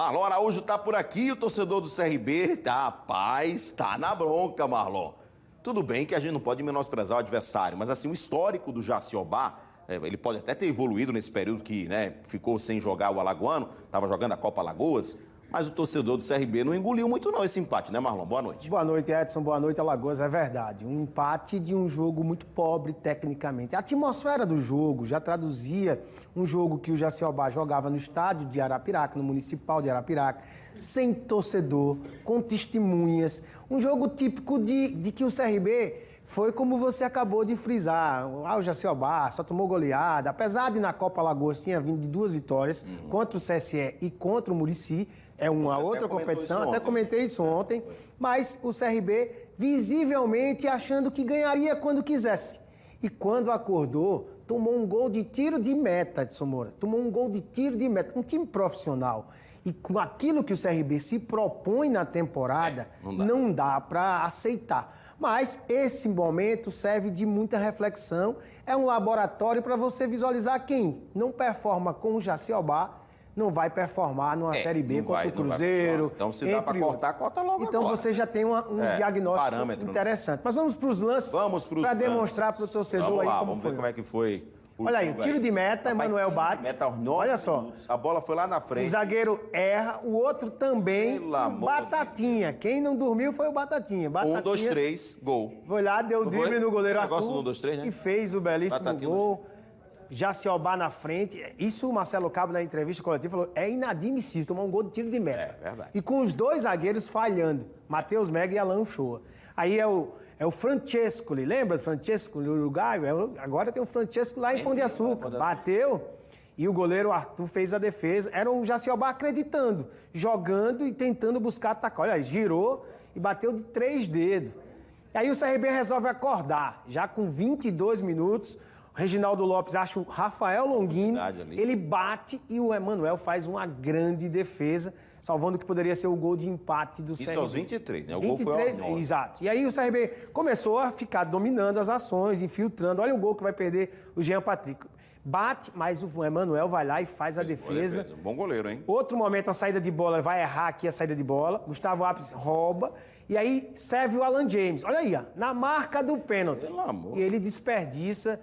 Marlon Araújo tá por aqui, o torcedor do CRB, rapaz, tá na bronca, Marlon. Tudo bem que a gente não pode menosprezar o adversário, mas assim, o histórico do Jaciobá, ele pode até ter evoluído nesse período que, ficou sem jogar o alagoano, estava jogando a Copa Alagoas, mas o torcedor do CRB não engoliu muito não esse empate, né, Marlon? Boa noite. Boa noite, Edson. Boa noite, Alagoas. É verdade. Um empate de um jogo muito pobre tecnicamente. A atmosfera do jogo já traduzia um jogo que o Jaciobá jogava no estádio de Arapiraca, no municipal de Arapiraca, sem torcedor, com testemunhas. Um jogo típico de que o CRB foi como você acabou de frisar. O Jaciobá só tomou goleada. Apesar de na Copa Alagoas tinha vindo de 2 vitórias contra o CSE e contra o Muricy. É uma outra competição, até comentei isso ontem, mas o CRB visivelmente achando que ganharia quando quisesse. E quando acordou, tomou um gol de tiro de meta, Edson Moura. Tomou um gol de tiro de meta, um time profissional. E com aquilo que o CRB se propõe na temporada, não dá para aceitar. Mas esse momento serve de muita reflexão, é um laboratório para você visualizar quem não performa com o Jaciobá, não vai performar numa Série B contra o Cruzeiro. Então, se dá para cortar, corta logo então, agora. você já tem um diagnóstico parâmetro, interessante. Mas vamos para os lances para demonstrar para o torcedor vamos lá, aí vamos ver como é que foi. Olha aí, tiro de meta, Emanuel bate. Olha só. A bola foi lá na frente. O zagueiro erra, o outro também. Batatinha. Quem não dormiu foi o Batatinha. 1, 2, 3, gol. Foi lá, deu o drible no goleiro Arthur. 1, 2, 3, né? E fez o belíssimo gol. Jaciobá na frente. Isso o Marcelo Cabo, na entrevista coletiva, falou: é inadmissível tomar um gol de tiro de meta. É verdade. E com os 2 zagueiros falhando, Matheus Mega e Alan Uchoa. Aí é o Francesco, lembra do Francesco, o uruguaio? Agora tem o Francesco lá em Pão de Açúcar. Bateu e o goleiro Arthur fez a defesa. Era o Jaciobá acreditando, jogando e tentando buscar atacar. Olha, girou e bateu de 3 dedos. E aí o CRB resolve acordar, já com 22 minutos. O Reginaldo Lopes acha o Rafael Longini, ele bate e o Emanuel faz uma grande defesa, salvando o que poderia ser o gol de empate do CRB. Isso aos 23, né? O 23, gol foi aos 9. Exato. E aí o CRB começou a ficar dominando as ações, infiltrando. Olha o gol que vai perder o Jean Patrick. Bate, mas o Emanuel vai lá e faz a defesa. Bom goleiro, hein? Outro momento, a saída de bola, vai errar aqui a saída de bola. Gustavo Apes rouba. E aí serve o Alan James. Olha aí, ó, na marca do pênalti. Pelo amor. E ele desperdiça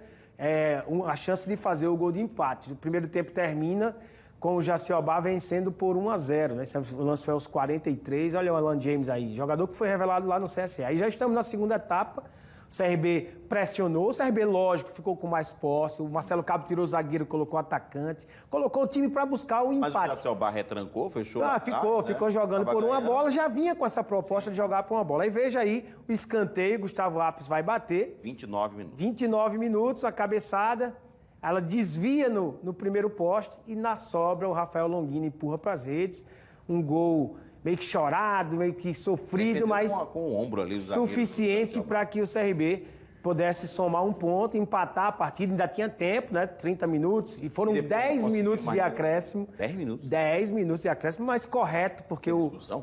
a chance de fazer o gol de empate. O primeiro tempo termina com o Jaciobá vencendo por 1-0. Né? O lance foi aos 43. Olha o Alan James aí, jogador que foi revelado lá no CSE. Aí já estamos na segunda etapa. O CRB pressionou, o CRB, lógico, ficou com mais posse. O Marcelo Cabo tirou o zagueiro, colocou o atacante. Colocou o time para buscar o empate. Mas o Jaciobá retrancou, fechou? Ficou jogando por uma bola. Já vinha com essa proposta de jogar por uma bola. Aí veja aí o escanteio, Gustavo Apes vai bater. 29 minutos. 29 minutos, a cabeçada. Ela desvia no primeiro poste e na sobra o Rafael Longini empurra para as redes. Um gol meio que chorado, meio que sofrido, mas com o ombro ali, suficiente para que o CRB pudesse somar um ponto, empatar a partida. Ainda tinha tempo, né? 30 minutos. E foram 10 minutos de acréscimo. 10 minutos? 10 minutos de acréscimo, mas correto, porque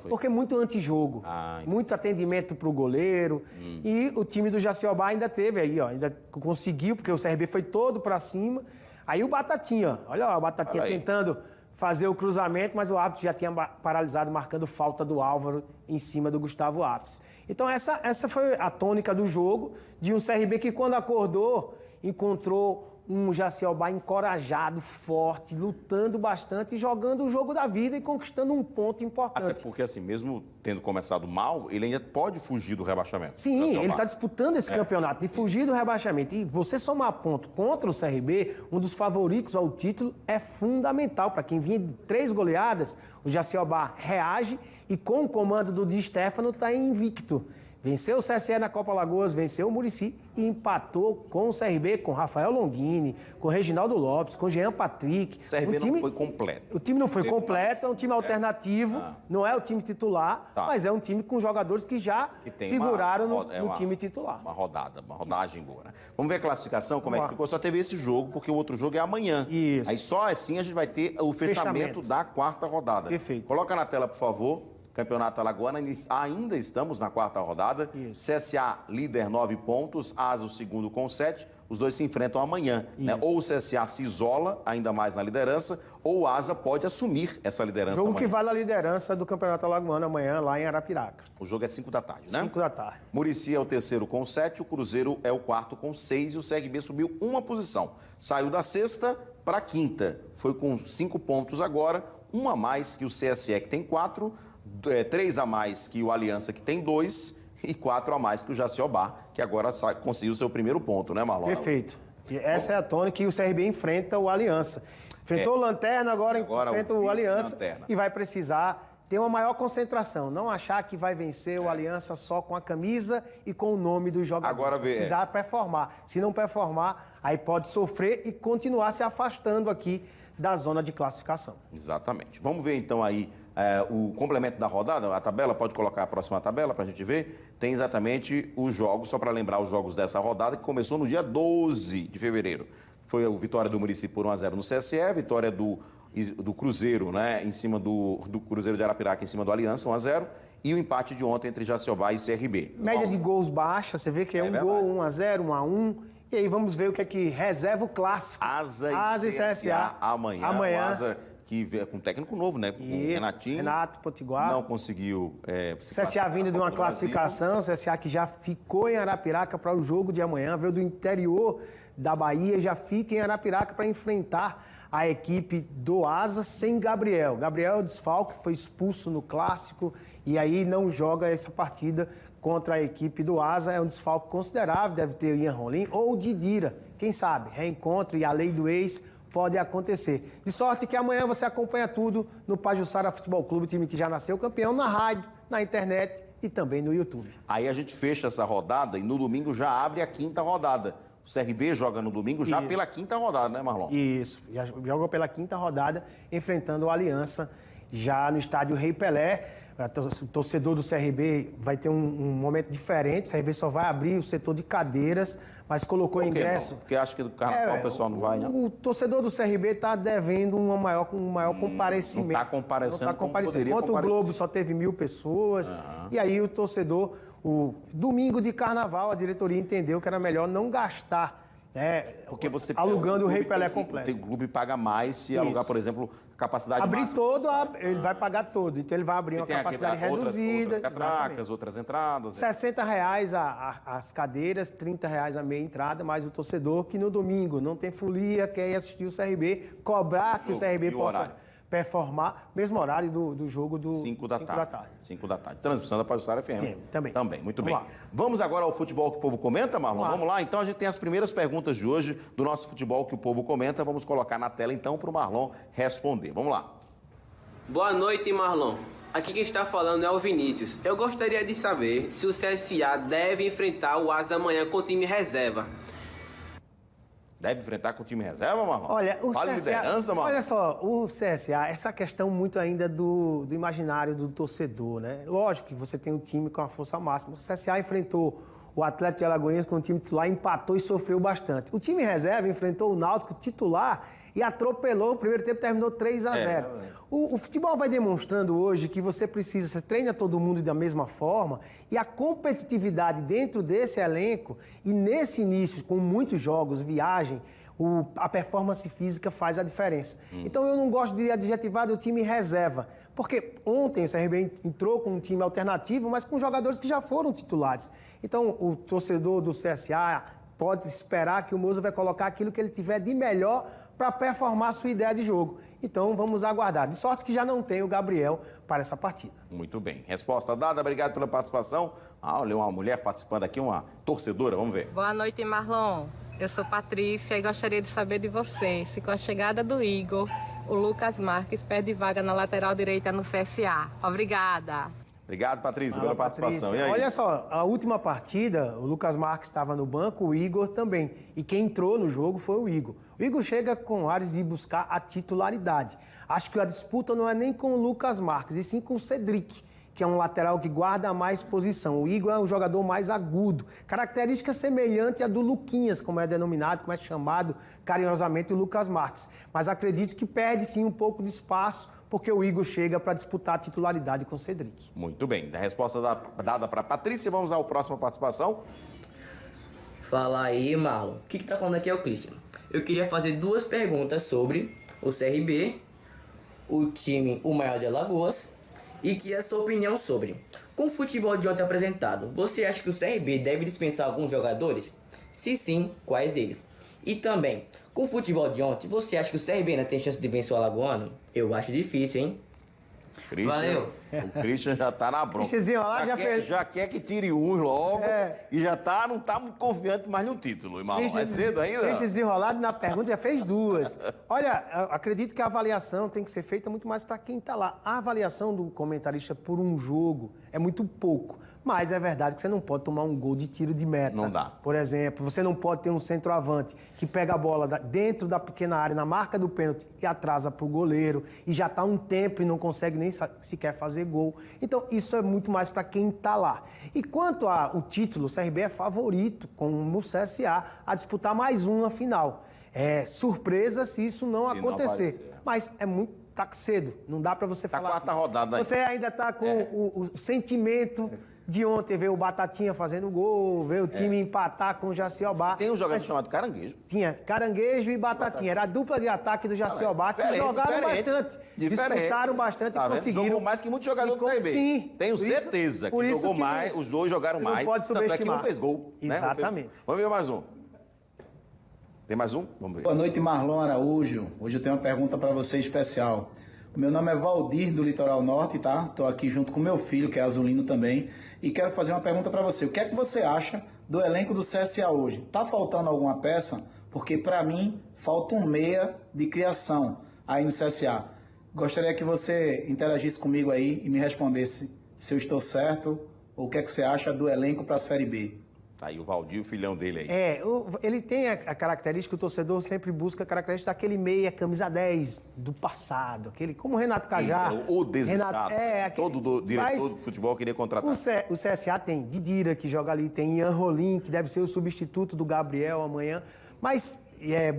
porque muito antijogo. Muito atendimento para o goleiro. E o time do Jaciobá ainda teve aí, ó. Ainda conseguiu, porque o CRB foi todo para cima. Aí o Batatinha, olha o Batatinha tentando fazer o cruzamento, mas o árbitro já tinha paralisado, marcando falta do Álvaro em cima do Gustavo Apes. Então essa foi a tônica do jogo, de um CRB que quando acordou, encontrou um Jaciobá encorajado, forte, lutando bastante, jogando o jogo da vida e conquistando um ponto importante. Até porque, assim, mesmo tendo começado mal, ele ainda pode fugir do rebaixamento. Sim, ele está disputando esse campeonato, de fugir do rebaixamento. E você somar ponto contra o CRB, um dos favoritos ao título, é fundamental. Para quem vinha de 3 goleadas, o Jaciobá reage e com o comando do Di Stéfano está invicto. Venceu o CSE na Copa Alagoas, venceu o Muricy e empatou com o CRB, com Rafael Longini, com Reginaldo Lopes, com Jean Patrick. O CRB não foi completo. O time não foi completo, é um time alternativo, não é o time titular, mas é um time com jogadores que já figuraram no time titular. Uma rodagem boa, né? Vamos ver a classificação, como é que ficou. Só teve esse jogo, porque o outro jogo é amanhã. Isso. Aí só assim a gente vai ter o fechamento da 4ª rodada. Perfeito. Coloca na tela, por favor. Campeonato Alagoano, ainda estamos na quarta rodada. Isso. CSA líder 9 pontos, Asa o segundo com 7. Os dois se enfrentam amanhã, né? Ou o CSA se isola ainda mais na liderança, ou o Asa pode assumir essa liderança Jogo amanhã. que vale a liderança do Campeonato Alagoano amanhã, lá em Arapiraca. O jogo é 5 da tarde, né? 5 da tarde. Muricy é o terceiro com 7, o Cruzeiro é o quarto com 6 e o CRB subiu uma posição. Saiu da sexta para a quinta. Foi com 5 pontos agora, uma a mais que o CSE, que tem 4, 3 a mais que o Aliança, que tem 2, e 4 a mais que o Jaciobá, que agora conseguiu o seu primeiro ponto, né, Marlon? Perfeito. E essa é a tônica que o CRB enfrenta o Aliança. Enfrentou o Lanterna, agora enfrenta o Aliança vice-lanterna. e vai precisar ter uma maior concentração. Não achar que vai vencer o Aliança só com a camisa e com o nome dos jogadores. Agora vê. Precisar performar. Se não performar, aí pode sofrer e continuar se afastando aqui da zona de classificação. Exatamente. Vamos ver então aí o complemento da rodada, a tabela, pode colocar a próxima tabela para a gente ver. Tem exatamente os jogos, só para lembrar os jogos dessa rodada, que começou no dia 12 de fevereiro. Foi a vitória do Muricy por 1-0 no CSE, vitória do Cruzeiro, né, em cima do Cruzeiro de Arapiraca, em cima do Aliança, 1-0, e o empate de ontem entre Jaciobá e CRB. Média de gols baixa, você vê que é um verdade. gol, 1-0, 1-1. E aí vamos ver o que é que reserva o clássico. Asa e CSA amanhã. O Asa que vê com um técnico novo, né? Com o Isso, Renatinho. Renato Potiguar. Não conseguiu se CSA vindo de uma classificação, CSA que já ficou em Arapiraca para o jogo de amanhã, veio do interior da Bahia, já fica em Arapiraca para enfrentar a equipe do Asa sem Gabriel. Gabriel é o desfalque, foi expulso no clássico e aí não joga essa partida contra a equipe do Asa. É um desfalque considerável, deve ter o Ian Rolim ou o Didira. Quem sabe, reencontro e a lei do ex pode acontecer. De sorte que amanhã você acompanha tudo no Pajuçara Futebol Clube, time que já nasceu campeão na rádio, na internet e também no YouTube. Aí a gente fecha essa rodada e no domingo já abre a quinta rodada. O CRB joga no domingo já Isso. pela quinta rodada, né, Marlon? Isso, já joga pela quinta rodada, enfrentando o Aliança, já no estádio Rei Pelé. O torcedor do CRB vai ter um momento diferente, o CRB só vai abrir o setor de cadeiras, mas colocou ingresso... Porque acha que do carnaval o pessoal não vai, não? O torcedor do CRB está devendo um maior comparecimento. Não está comparecendo, Não está comparecendo. como poderia Enquanto o comparecer. Globo só teve 1.000 pessoas, e aí o torcedor, o domingo de carnaval, a diretoria entendeu que era melhor não gastar, né, Porque você alugando o Rei Pelé tem completo. O clube paga mais se Isso. alugar, por exemplo, capacidade Abrir máxima. todo, ele vai pagar todo. Então ele vai abrir uma Tem capacidade reduzida. Outras catracas, exatamente. outras entradas. R$60 as cadeiras, R$30 a meia entrada, mais o torcedor que no domingo não tem folia, quer ir assistir o CRB, cobrar que o CRB E o possa horário? performar, mesmo horário do jogo do 5 da tarde. 5 da tarde. Transmissão da Pajuçara FM. Também. Também, muito Vamos bem. lá. Vamos agora ao futebol que o povo comenta, Marlon? Vamos lá. Então a gente tem as primeiras perguntas de hoje do nosso futebol que o povo comenta. Vamos colocar na tela então para o Marlon responder. Vamos lá. Boa noite, Marlon. Aqui quem está falando é o Vinícius. Eu gostaria de saber se o CSA deve enfrentar o Asa amanhã com o time reserva. Deve enfrentar com o time reserva, Marlon? Olha, o Fala CSA, liderança, Marlon. olha só, o CSA, essa questão muito ainda do imaginário do torcedor, né? Lógico que você tem um time com a força máxima. O CSA enfrentou o Atlético de Alagoas com o time titular, empatou e sofreu bastante. O time reserva enfrentou o Náutico titular e atropelou. O primeiro tempo terminou 3-0. O futebol vai demonstrando hoje que você treina todo mundo da mesma forma e a competitividade dentro desse elenco e nesse início, com muitos jogos, viagem, a performance física faz a diferença. Então eu não gosto de adjetivar do time reserva, porque ontem o CRB entrou com um time alternativo, mas com jogadores que já foram titulares. Então o torcedor do CSA pode esperar que o Moza vai colocar aquilo que ele tiver de melhor para performar a sua ideia de jogo. Então vamos aguardar. De sorte que já não tem o Gabriel para essa partida. Muito bem. Resposta dada. Obrigado pela participação. Olha, uma mulher participando aqui, uma torcedora. Vamos ver. Boa noite, Marlon. Eu sou Patrícia e gostaria de saber de você se com a chegada do Igor, o Lucas Marques perde vaga na lateral direita no CSA. Obrigada. Obrigado, Patrícia, Fala, pela participação. Patrícia. E aí? Olha só, a última partida, o Lucas Marques estava no banco, o Igor também. E quem entrou no jogo foi o Igor. O Igor chega com ares de buscar a titularidade. Acho que a disputa não é nem com o Lucas Marques, e sim com o Cedric, que é um lateral que guarda mais posição. O Igor é um jogador mais agudo, característica semelhante à do Luquinhas, como é denominado, como é chamado carinhosamente o Lucas Marques. Mas acredito que perde sim um pouco de espaço, porque o Igor chega para disputar a titularidade com o Cedric. Muito bem, da resposta dada para Patrícia, vamos à próxima participação. Fala aí, Marlon. O que tá falando aqui é o Christian. Eu queria fazer 2 perguntas sobre o CRB, o time o maior de Alagoas, e que a sua opinião sobre. Com o futebol de ontem apresentado, você acha que o CRB deve dispensar alguns jogadores? Se sim, quais eles? E também, com o futebol de ontem, você acha que o CRB ainda tem chance de vencer o Alagoano? Eu acho difícil, hein? Christian, Valeu. O Christian já tá na bronca. Christianzinho, lá já fez. Já quer que tire uns logo e já não tá muito confiante mais no título, irmão. É cedo ainda? Christian desenrolado na pergunta já fez 2. Olha, eu acredito que a avaliação tem que ser feita muito mais para quem está lá. A avaliação do comentarista por um jogo é muito pouco. Mas é verdade que você não pode tomar um gol de tiro de meta. Não dá. Por exemplo, você não pode ter um centroavante que pega a bola dentro da pequena área, na marca do pênalti, e atrasa para o goleiro, e já está um tempo e não consegue nem sequer fazer gol. Então, isso é muito mais para quem está lá. E quanto ao título, o CRB é favorito, como o CSA, a disputar mais uma final. É surpresa se isso não acontecer. Mas é muito... Tá cedo, não dá para você falar quarta assim. rodada aí. Você ainda tá com o sentimento de ontem, ver o Batatinha fazendo gol, ver o time empatar com o Jaciobá. Tem um jogador chamado Caranguejo. Tinha Caranguejo e Batatinha. Era a dupla de ataque do Jaciobá, que jogaram bastante. Disputaram bastante e conseguiram. Jogou mais que muitos jogadores do CRB. Sim. Tenho certeza que jogou mais, os dois jogaram mais. Não pode subestimar. Tanto é que um fez gol. Exatamente. Né? Vamos ver mais um. Tem mais um? Vamos ver. Boa noite, Marlon Araújo. Hoje eu tenho uma pergunta para você especial. O meu nome é Valdir, do Litoral Norte, tá? Tô aqui junto com meu filho, que é azulino também, e quero fazer uma pergunta para você. O que é que você acha do elenco do CSA hoje? Tá faltando alguma peça? Porque para mim falta um meia de criação aí no CSA. Gostaria que você interagisse comigo aí e me respondesse se eu estou certo ou o que é que você acha do elenco para a Série B. Tá aí o Valdir, o filhão dele aí. Ele tem a característica, o torcedor sempre busca a característica daquele meia, camisa 10 do passado, aquele, como o Renato Cajá. O desejado. Todo diretor de futebol queria contratar. O CSA tem Didira, que joga ali, tem Ian Rolim, que deve ser o substituto do Gabriel amanhã. Mas,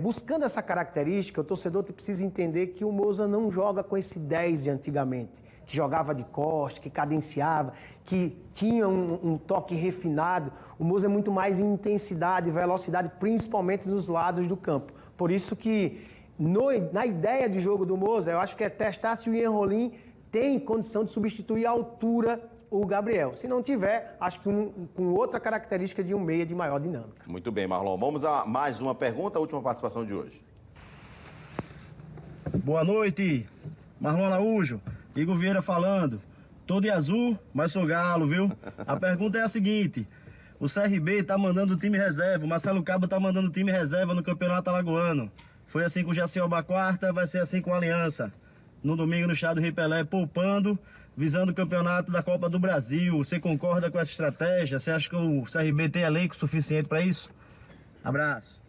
buscando essa característica, o torcedor precisa entender que o Moza não joga com esse 10 de antigamente, que jogava de costa, que cadenciava, que tinha um toque refinado. O Moza é muito mais em intensidade, velocidade, principalmente nos lados do campo. Por isso que, na ideia de jogo do Moza, eu acho que é testar se o Ian Rolim tem condição de substituir a altura o Gabriel. Se não tiver, acho que com outra característica de um meia de maior dinâmica. Muito bem, Marlon. Vamos a mais uma pergunta, a última participação de hoje. Boa noite, Marlon Araújo. Igor Vieira falando. Tô de azul, mas sou galo, viu? A pergunta é a seguinte. O CRB tá mandando o time reserva, o Marcelo Cabo tá mandando o time reserva no Campeonato Alagoano. Foi assim com o Jaciobá quarta, vai ser assim com a Aliança. No domingo no Chá do Rio Pelé, poupando, visando o Campeonato da Copa do Brasil. Você concorda com essa estratégia? Você acha que o CRB tem elenco suficiente para isso? Abraço.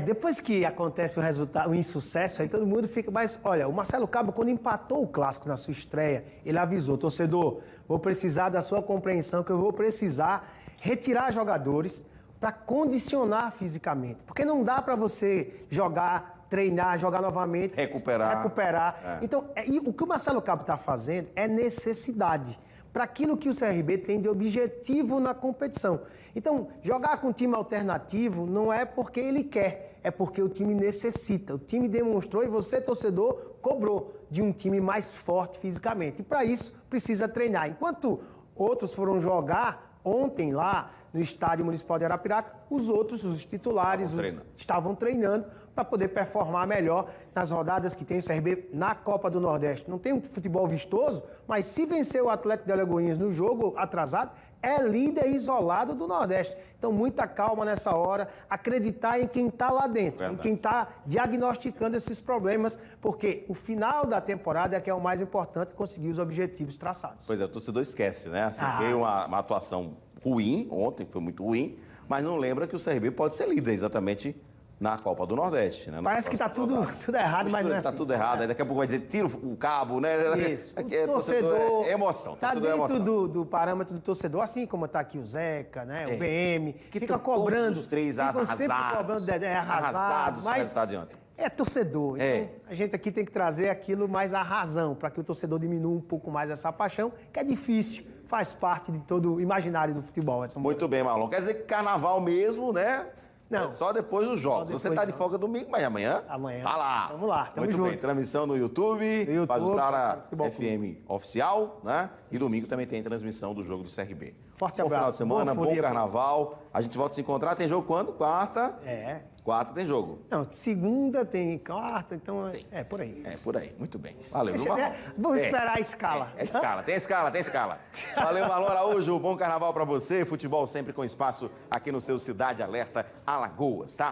Depois que acontece o resultado, o insucesso, aí todo mundo fica... Mas, olha, o Marcelo Cabo, quando empatou o Clássico na sua estreia, ele avisou, torcedor, vou precisar da sua compreensão, que eu vou precisar retirar jogadores para condicionar fisicamente. Porque não dá para você jogar, treinar, jogar novamente... Recuperar. Então, e o que o Marcelo Cabo está fazendo é necessidade para aquilo que o CRB tem de objetivo na competição. Então, jogar com um time alternativo não é porque ele quer, é porque o time necessita. O time demonstrou e você, torcedor, cobrou de um time mais forte fisicamente. E para isso, precisa treinar. Enquanto outros foram jogar ontem lá no Estádio Municipal de Arapiraca, os outros, os titulares, estavam treinando para poder performar melhor nas rodadas que tem o CRB na Copa do Nordeste. Não tem um futebol vistoso, mas se vencer o Atlético de Alagoinhas no jogo atrasado, é líder isolado do Nordeste. Então, muita calma nessa hora, acreditar em quem está lá dentro, em quem está diagnosticando esses problemas, porque o final da temporada é que é o mais importante, conseguir os objetivos traçados. Pois é, o torcedor esquece, né? Assim, veio uma atuação ruim, ontem foi muito ruim, mas não lembra que o CRB pode ser líder exatamente na Copa do Nordeste, né? Parece que tá tudo errado, mas não é assim. Tá tudo errado, aí daqui a pouco vai dizer, tira o cabo, né? Isso. Aqui O torcedor é emoção, tá torcedor é dentro emoção. do parâmetro do torcedor, assim como tá aqui o Zeca, né? O BM, Que fica todos cobrando. os três ficam sempre cobrando Dedé arrasado, arrasados com o mas resultado de ontem. é torcedor. É. Então, a gente aqui tem que trazer aquilo mais a razão, para que o torcedor diminua um pouco mais essa paixão, que é difícil, faz parte de todo o imaginário do futebol. Muito bem, Marlon. Quer dizer que carnaval mesmo, né? Não. É só depois dos jogos. depois Você tá de dos folga domingo, mas amanhã. Amanhã. Tá lá. Vamos lá, tamo Muito bem. junto. Transmissão no YouTube, YouTube, Pajuçara Pajuçara Futebol FM oficial, né? E domingo também tem transmissão do jogo do CRB. Forte Bom final abraço. de semana, Boa bom folia pra carnaval. A gente volta a se encontrar. Tem jogo quando? Quarta. É. Quarta tem jogo. Não, segunda tem quarta, então é por aí. É, por aí. Muito bem. Valeu, viu, Deixa, Marlon? vamos esperar a escala. É escala, tem escala, tem escala. Valeu, Marlon Araújo. Bom carnaval pra você. Futebol sempre com espaço aqui no seu Cidade Alerta Alagoas, tá?